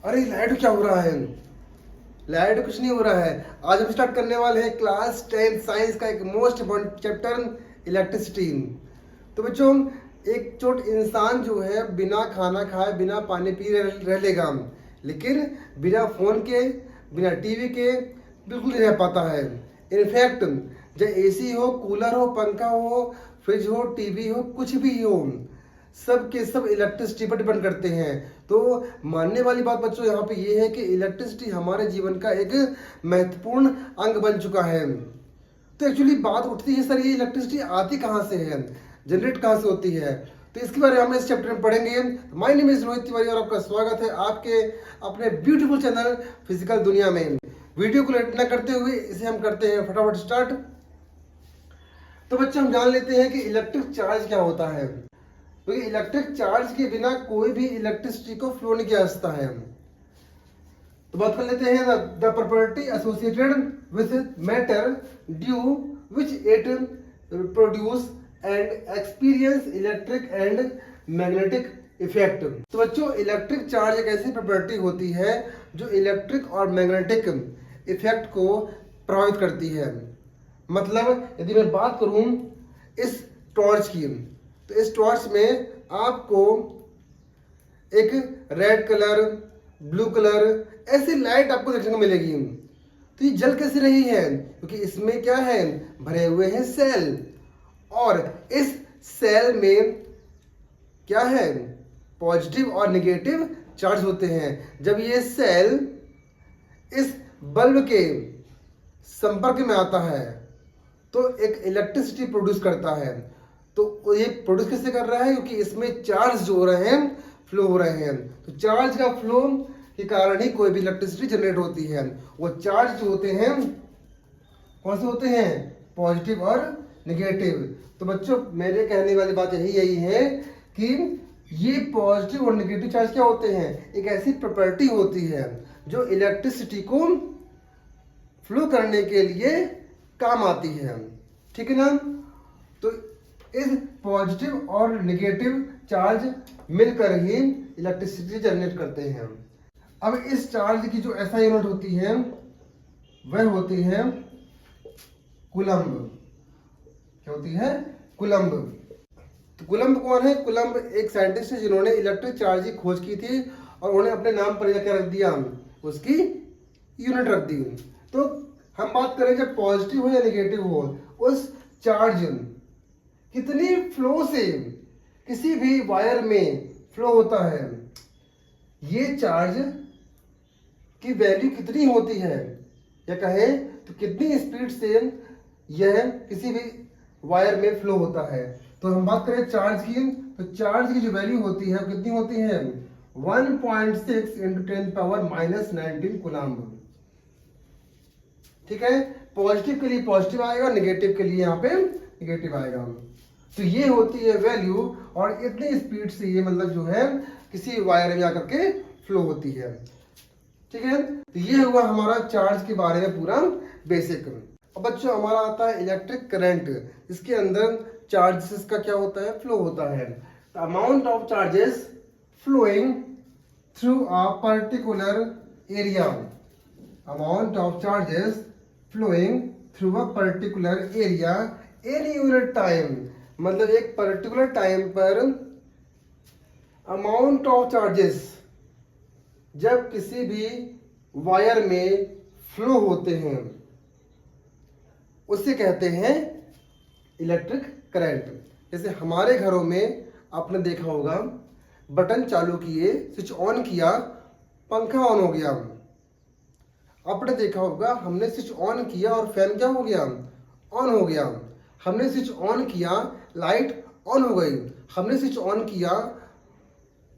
अरे लाइट क्या हो रहा है? लाइट कुछ नहीं हो रहा है। आज हम स्टार्ट करने वाले हैं क्लास 10 साइंस का एक मोस्ट इम्पोर्टेंट चैप्टर, इलेक्ट्रिसिटी। तो बच्चों, एक छोट इंसान जो है बिना खाना खाए बिना पानी पी रह लेगा, लेकिन बिना फोन के बिना टीवी के बिल्कुल नहीं रह पाता है। इनफैक्ट चाहे एसी हो, कूलर हो, पंखा हो, फ्रिज हो, टीवी हो, कुछ भी हो, सब के सब इलेक्ट्रिसिटी पर डिपेंड करते हैं। तो मानने वाली बात बच्चों यहाँ पे ये है कि इलेक्ट्रिसिटी हमारे जीवन का एक महत्वपूर्ण अंग बन चुका है। तो एक्चुअली बात उठती है, सर ये इलेक्ट्रिसिटी आती कहाँ से है, जनरेट कहाँ से होती है? तो इसके बारे में हम इस चैप्टर में पढ़ेंगे। My name is Rohit Tiwari और आपका स्वागत है आपके अपने ब्यूटीफुल चैनल फिजिकल दुनिया में। वीडियो को लेट न करते हुए इसे हम करते हैं फटाफट स्टार्ट। तो बच्चे हम जान लेते हैं कि इलेक्ट्रिक चार्ज क्या होता है। क्योंकि इलेक्ट्रिक चार्ज के बिना कोई भी इलेक्ट्रिसिटी को फ्लो नहीं किया जा सकता है। तो बात कर लेते हैं the property associated with matter due which it produce and experience electric and magnetic effect. तो बच्चों, इलेक्ट्रिक चार्ज एक ऐसी प्रॉपर्टी होती है जो इलेक्ट्रिक और मैग्नेटिक इफेक्ट को प्रभावित करती है। मतलब यदि मैं बात करूं इस टॉर्च की, तो इस टॉर्च में आपको एक रेड कलर, ब्लू कलर ऐसी लाइट आपको देखने को मिलेगी। तो ये जल कैसे रही है? क्योंकि इसमें क्या है, भरे हुए हैं सेल, और इस सेल में क्या है, पॉजिटिव और नेगेटिव चार्ज होते हैं। जब ये सेल इस बल्ब के संपर्क में आता है तो एक इलेक्ट्रिसिटी प्रोड्यूस करता है। तो ये प्रोड्यूस कैसे कर रहा है? क्योंकि इसमें चार्ज जो हो रहे हैं, फ्लो हो रहे हैं। तो चार्ज का फ्लो के कारण ही कोई भी इलेक्ट्रिसिटी जनरेट होती है। वो चार्ज जो होते हैं कौन से होते हैं? पॉजिटिव और नेगेटिव। तो बच्चों, मेरे कहने वाली बात यही है कि ये पॉजिटिव और नेगेटिव चार्ज क्या होते हैं? एक ऐसी प्रॉपर्टी होती है जो इलेक्ट्रिसिटी को फ्लो करने के लिए काम आती है। ठीक है ना? तो इस पॉजिटिव और नेगेटिव चार्ज मिलकर ही इलेक्ट्रिसिटी जनरेट करते हैं। अब इस चार्ज की जो एसआई यूनिट होती है वह होती है कूलम्ब। क्या होती है? कूलम्ब। तो कूलम्ब कौन है? कूलम्ब एक साइंटिस्ट है जिन्होंने इलेक्ट्रिक चार्ज की खोज की थी और उन्होंने अपने नाम पर क्या रख दिया, उसकी यूनिट रख दी। तो हम बात करें जब पॉजिटिव हो या नेगेटिव हो, उस चार्ज कितनी फ्लो से किसी भी वायर में फ्लो होता है, ये चार्ज की वैल्यू कितनी होती है, या कहें तो कितनी स्पीड से यह किसी भी वायर में फ्लो होता है। तो हम बात करें चार्ज की, तो चार्ज की जो वैल्यू होती है कितनी होती है? 1.6 × 10⁻⁻19 कूलम्ब। ठीक है? पॉजिटिव के लिए पॉजिटिव आएगा, नेगेटिव के लिए यहाँ पे नेगेटिव आएगा। तो ये होती है वैल्यू, और इतनी स्पीड से ये मतलब जो है किसी वायर में आकर के फ्लो होती है। ठीक है? तो ये हुआ हमारा चार्ज के बारे में पूरा बेसिक। अब बच्चों, हमारा आता है इलेक्ट्रिक करंट। इसके अंदर चार्जेस का क्या होता है? फ्लो होता है। The amount of charges flowing through a particular area. Amount of charges flowing through a particular area in unit time. मतलब एक पर्टिकुलर टाइम पर अमाउंट ऑफ चार्जेस जब किसी भी वायर में फ्लो होते हैं उसे कहते हैं इलेक्ट्रिक करंट। जैसे हमारे घरों में आपने देखा होगा, बटन चालू किए, स्विच ऑन किया, पंखा ऑन हो गया। आपने देखा होगा हमने स्विच ऑन किया और फैन क्या हो गया? ऑन हो गया। हमने स्विच ऑन किया, लाइट ऑन हो गई। हमने स्विच ऑन किया,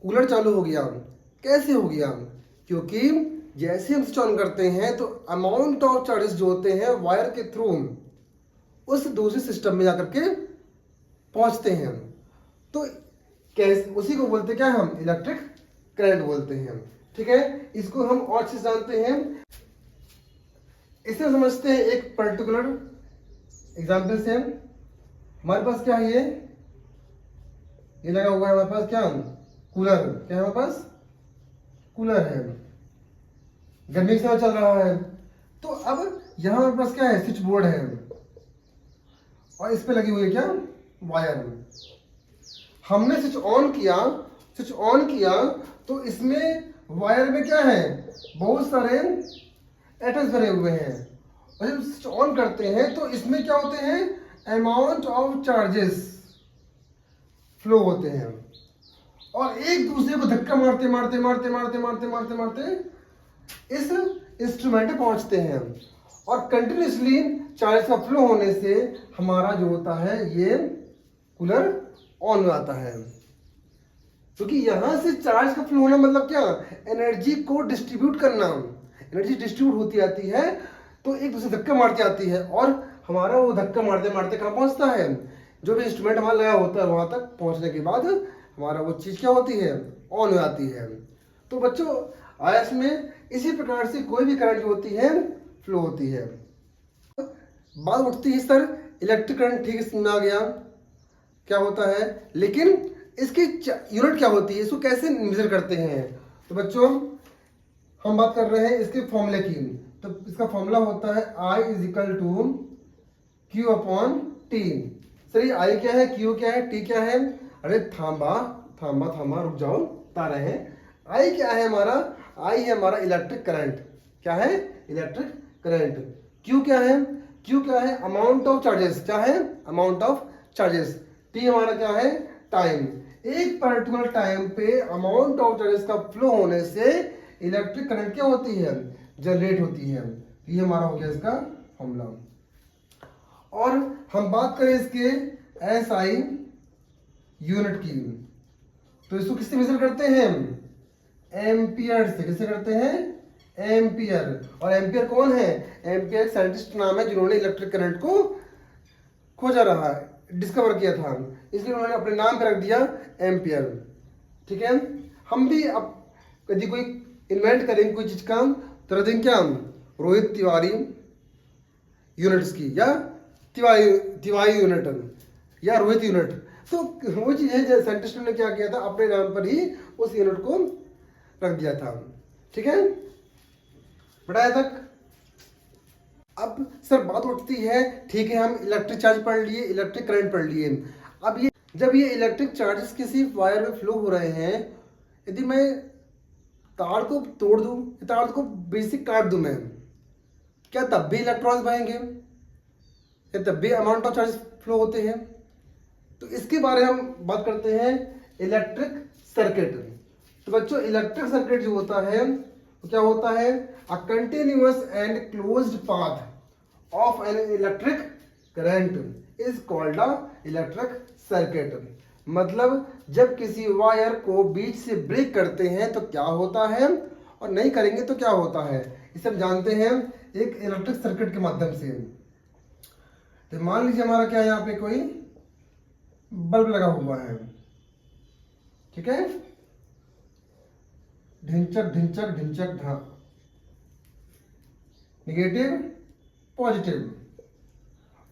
कूलर चालू हो गया। कैसे हो गया? क्योंकि जैसे हम स्विच ऑन करते हैं तो अमाउंट ऑफ चार्जेस जो होते हैं वायर के थ्रू उस दूसरे सिस्टम में जाकर के पहुंचते हैं। तो कैसे, उसी को बोलते क्या हम? इलेक्ट्रिक करंट बोलते हैं। ठीक है? इसको हम और चीज जानते हैं, इसे समझते हैं एक पर्टिकुलर एग्जाम्पल से। हमारे पास क्या है? ये लगा हुआ है हमारे पास क्या? कूलर। क्या है हमारे पास? कूलर है। गर्मी का समय चल रहा है। तो अब यहाँ हमारे पास क्या है, स्विच बोर्ड है और इस पे लगी हुई है क्या, वायर। हमने स्विच ऑन किया तो इसमें वायर में क्या है, बहुत सारे एटम्स भरे हुए हैं। और जब स्विच ऑन करते हैं तो इसमें क्या होते हैं, अमाउंट ऑफ चार्जेस फ्लो होते हैं और एक दूसरे को धक्का मारते मारते मारते मारते मारते मारते मारते इस इंस्ट्रूमेंट पे पहुंचते हैं और कंटिन्यूसली चार्ज का फ्लो होने से हमारा जो होता है ये कूलर ऑन हो जाता है। क्योंकि यहां से चार्ज का फ्लो होना मतलब क्या, एनर्जी को डिस्ट्रीब्यूट करना। एनर्जी डिस्ट्रीब्यूट होती आती है तो एक दूसरे धक्का मारती आती है और हमारा वो धक्का मारते मारते कहाँ पहुंचता है, जो भी इंस्ट्रूमेंट हमारा लगा होता है वहां तक पहुंचने के बाद हमारा वो चीज क्या होती है, ऑन हो जाती है। तो बच्चों आयस में इसी प्रकार से कोई भी करंट जो होती है फ्लो होती है। बात उठती है सर इलेक्ट्रिक करंट ठीक समझ आ गया क्या होता है, लेकिन इसकी यूनिट क्या होती है, इसको कैसे मेजर करते हैं। तो बच्चों हम बात कर रहे हैं इसके फॉर्मूले की। तो इसका फॉर्मूला होता है I is equal to Q upon T। Sir ये I क्या है, Q क्या है, T क्या है, अरे थांबा थांबा थांबा रुक जाओ, बता रहे हैं। I क्या है हमारा, I है हमारा इलेक्ट्रिक करंट। क्या है, इलेक्ट्रिक करंट। Q क्या है, Q क्या है, अमाउंट ऑफ चार्जेस। क्या है, अमाउंट ऑफ चार्जेस। T हमारा क्या है, टाइम। एक पर्टिकुलर टाइम पे अमाउंट ऑफ चार्जेस का फ्लो होने से इलेक्ट्रिक करंट क्या होती है, जनरेट होती है। ये हमारा हो गया इसका फॉर्मूला। और हम बात करें इसके SI यूनिट की, तो इसको किससे मेजर करते हैं, एम्पियर से। किससे करते हैं, एम्पियर। और एम्पियर कौन है, एम्पियर साइंटिस्ट नाम है जिन्होंने इलेक्ट्रिक करंट को खोजा रहा है, डिस्कवर किया था, इसलिए उन्होंने अपने नाम पे रख दिया एम्पियर। ठीक है, हम भी अब यदि कोई इन्वेंट करेंगे कोई चीज का तो रख देंगे क्या, रोहित तिवारी यूनिट्स की, या तिवारी यूनिट या रोहित यूनिट। तो वो चीज है साइंटिस्ट ने क्या किया था, अपने नाम पर ही उस यूनिट को रख दिया था। ठीक है, बढ़ाया तक। अब सर बात उठती है, ठीक है हम इलेक्ट्रिक चार्ज पढ़ लिए, इलेक्ट्रिक करंट पढ़ लिए। अब ये जब ये इलेक्ट्रिक चार्जेस किसी वायर में फ्लो हो रहे हैं, यदि मैं तार को तोड़ दूं, तार को बेसिक काट दूं मैं, क्या तब भी इलेक्ट्रॉन्स बहेंगे, या तब भी अमाउंट ऑफ चार्ज फ्लो होते हैं। तो इसके बारे में हम बात करते हैं इलेक्ट्रिक सर्किट। तो बच्चों इलेक्ट्रिक सर्किट जो होता है तो क्या होता है, a continuous and closed path of an electric current is called a electric circuit. मतलब जब किसी वायर को बीच से ब्रेक करते हैं तो क्या होता है, और नहीं करेंगे तो क्या होता है, इसे हम जानते हैं एक इलेक्ट्रिक सर्किट के माध्यम से। तो मान लीजिए हमारा क्या है, यहाँ पे कोई बल्ब लगा हुआ है, ठीक है, ढिंचक ढिंचक ढिंचक ढा, निगेटिव पॉजिटिव।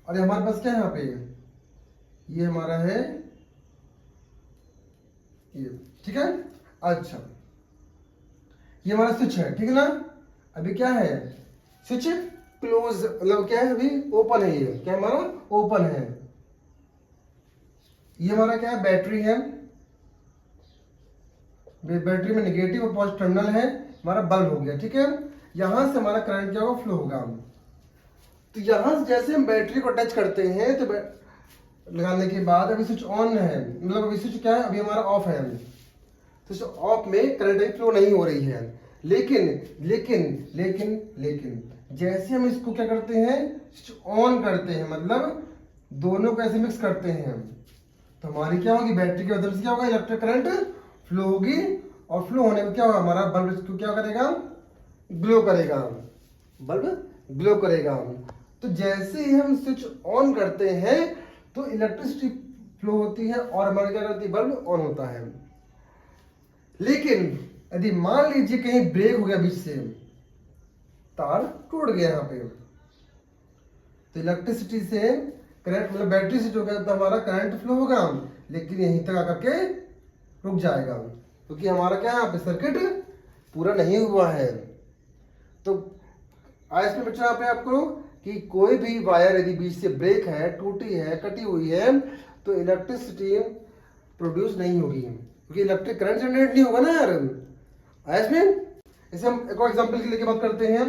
और ये हमारे पास क्या है यहाँ पे, ये हमारा है ये, ठीक है। अच्छा ये हमारा स्विच है, ठीक है ना। अभी क्या है, स्विच क्लोज, मतलब क्या है, अभी ओपन है। ये क्या हमारा ओपन है। ये हमारा क्या है, बैटरी है, बैटरी में नेगेटिव और पॉजिटिव टर्मिनल है, हमारा बल्ब हो गया, ठीक है। यहां से हमारा करंट क्या होगा, फ्लो होगा। तो यहां से जैसे हम बैटरी को टच करते हैं तो लगाने के बाद अभी स्विच ऑन है, मतलब अभी स्विच क्या है, अभी हमारा ऑफ है, स्विच ऑफ में करंट फ्लो नहीं हो रही है। लेकिन लेकिन लेकिन लेकिन जैसे हम इसको क्या करते हैं, स्विच ऑन करते हैं, मतलब दोनों को ऐसे मिक्स करते हैं, तो हमारी क्या होगी, बैटरी के माध्यम से क्या होगा, इलेक्ट्रिक करंट फ्लो होगी। और फ्लो होने में क्या होगा, हमारा बल्ब इसको क्या करेगा, ग्लो करेगा, बल्ब ग्लो करेगा। तो जैसे ही हम स्विच ऑन करते हैं तो इलेक्ट्रिसिटी फ्लो होती है और हमारा क्या करती है, बल्ब ऑन होता है। लेकिन यदि मान लीजिए कहीं ब्रेक हो गया बीच से, तार टूट गया यहाँ पे, तो इलेक्ट्रिसिटी से करंट, मतलब बैटरी से जो है तो हमारा करंट फ्लो होगा, लेकिन यहीं तक आकर के रुक जाएगा, क्योंकि हमारा क्या है, यहाँ पे सर्किट पूरा नहीं हुआ है। तो आज में बच्चों यहाँ पे आपको कि कोई भी वायर यदि बीच से ब्रेक है, टूटी है, कटी हुई है, तो इलेक्ट्रिसिटी प्रोड्यूस नहीं होगी, क्योंकि इलेक्ट्रिक करंट जनरेट नहीं होगा ना यार। आज में इसे हम एक और एग्जांपल के लिए बात करते हैं।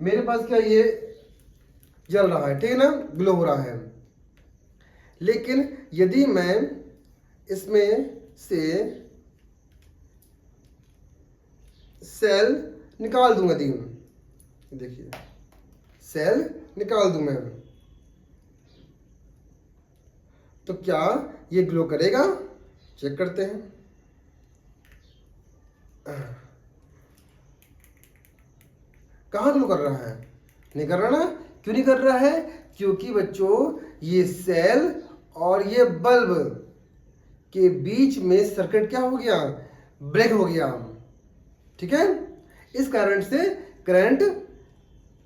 मेरे पास क्या ये जल रहा है, ठीक है ना, ग्लो हो रहा है, लेकिन यदि मैं इसमें से सेल निकाल दूंगा, देखिए सेल निकाल दूं मैं, तो क्या ये ग्लो करेगा? चेक करते हैं। कहाँ ग्लो कर रहा है? नहीं कर रहा ना। क्यों नहीं कर रहा है? क्योंकि बच्चों ये सेल और ये बल्ब के बीच में सर्किट क्या हो गया? ब्रेक हो गया, ठीक है। इस कारण से करंट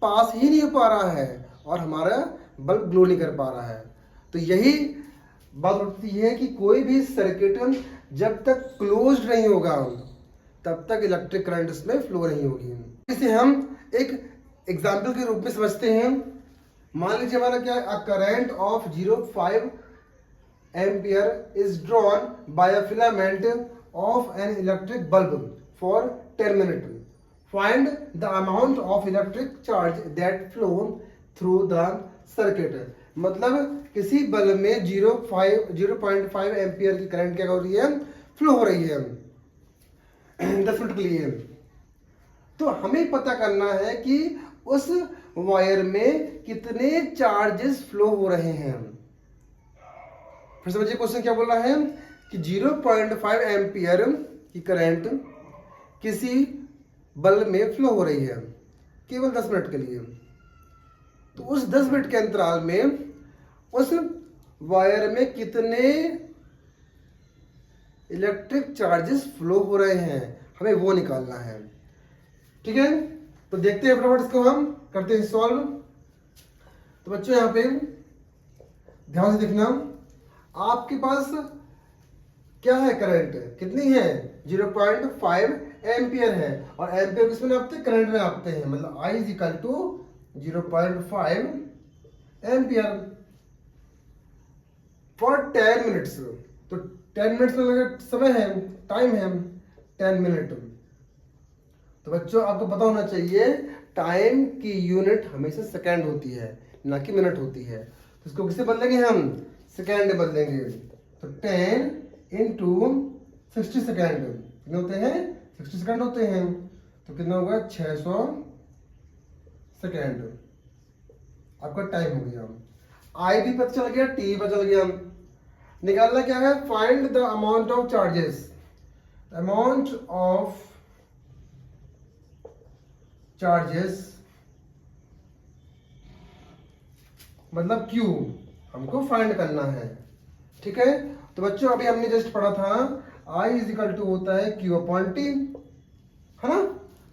पास ही नहीं हो पा रहा है और हमारा बल्ब ग्लो नहीं कर पा रहा है। तो यही बात होती है कि कोई भी सर्किट जब तक क्लोज्ड नहीं होगा तब तक इलेक्ट्रिक करंट इसमें फ्लो नहीं होगी। इसे हम एक एग्जाम्पल के रूप में समझते हैं। मान लीजिए हमारा क्या, a current of 0.5 ampere is drawn by a filament of an electric bulb for 10 minute. Find the amount of electric charge that flow through the circuit. मतलब किसी बल्ब में 0.5 एम्पियर की करंट क्या हो रही है? फ्लो हो रही है 10 मिनट के लिए। तो हमें पता करना है कि उस वायर में कितने चार्जेस फ्लो हो रहे हैं। फिर समझिए क्वेश्चन क्या बोल रहा है कि 0.5 एम्पियर की करंट किसी बल्ब में फ्लो हो रही है केवल 10 मिनट के लिए। तो उस 10 मिनट के अंतराल में उस वायर में कितने इलेक्ट्रिक चार्जेस फ्लो हो रहे हैं, हमें वो निकालना है, ठीक है। तो देखते हैं फटाफट इसको, हम करते हैं सॉल्व। तो बच्चों यहाँ पे ध्यान से देखना, आपके पास क्या है? करंट कितनी है? 0.5 एम्पियर है, और एम्पियर किसमें नापते हैं? करंट में नापते हैं। मतलब I is equal to 0.5 ampere for 10 minutes. तो 10 मिनट्स में लगा समय है, टाइम है 10 मिनट। तो बच्चों आपको पता होना चाहिए टाइम की यूनिट हमेशा सेकंड होती है, ना कि मिनट होती है। तो इसको किससे बदलेंगे? हम सेकंड बदलेंगे। तो 10 इंटू 60 सेकेंड कितने होते हैं? 60 सेकेंड होते हैं। तो कितना होगा? 600 सेकेंड आपका टाइम हो गया। आई भी पता चल गया, टी भी पता चल गया। निकालना क्या है? Find the amount of charges. Amount of charges मतलब क्यू हमको फाइंड करना है, ठीक है। तो बच्चों अभी हमने जस्ट पढ़ा था I इज इक्वल टू होता है Q अपॉन टी, है ना।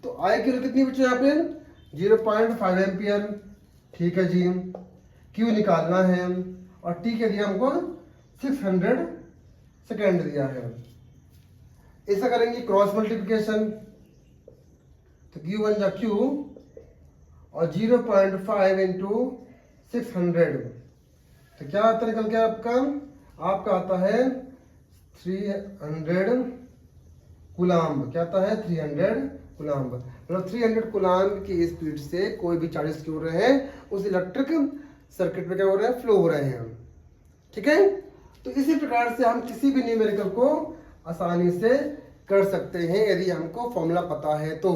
तो I की कितनी बच्चों यहाँ पे? 0.5 एम्पियर, ठीक है जी। Q निकालना है और T के दिया हमको 600 सेकेंड दिया है। ऐसा करेंगे क्रॉस मल्टीप्लिकेशन, तो Q बन जा Q और 0.5 इंटू 600, तो क्या आता निकल के आपका आता है 300 कूलाम्ब। क्या आता है? 300 कूलाम्ब। मतलब 300 कूलाम्ब की स्पीड से कोई भी चार्जेस क्यों हो रहे हैं उस इलेक्ट्रिक सर्किट में क्या हो रहे हैं? फ्लो हो रहे हैं, ठीक है। तो इसी प्रकार से हम किसी भी न्यूमेरिकल को आसानी से कर सकते हैं यदि हमको फॉर्मूला पता है तो।